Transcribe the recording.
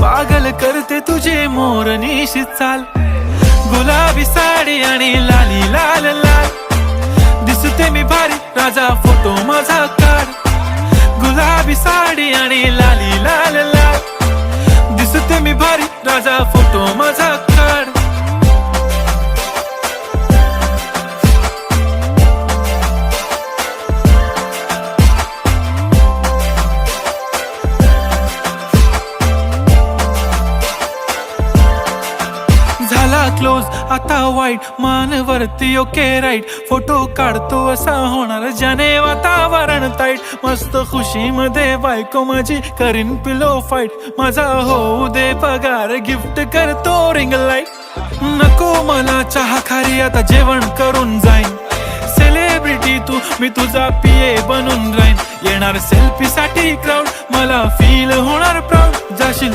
पागल करते तुझे मोरनीशी चाल, गुलाबी साडी आणि लाली लाल लाल. दिसते मी भारी राजा फोटो माझा काढ, गुलाबी साडी आणि लाली लाल लाल. दिसते मी भारी राजा फोटो माझा काढ. झाला क्लोज आता वाईट, मानवरती ओके राईट. फोटो काढतो असा होणार ज्याने वातावरण ताईट. मस्त खुशी मध्ये बायको माझी करीन पिलो फाईट. माझा होऊ दे पगार गिफ्ट करतो रिंग लाईट. नको मला चहा खारी आता जेवण करून जाईन. सेलिब्रिटी तू मी तुझा पिये बनून राहीन. येणार सेल्फी साठी क्राऊड मला फील होणार प्राऊड. जाशील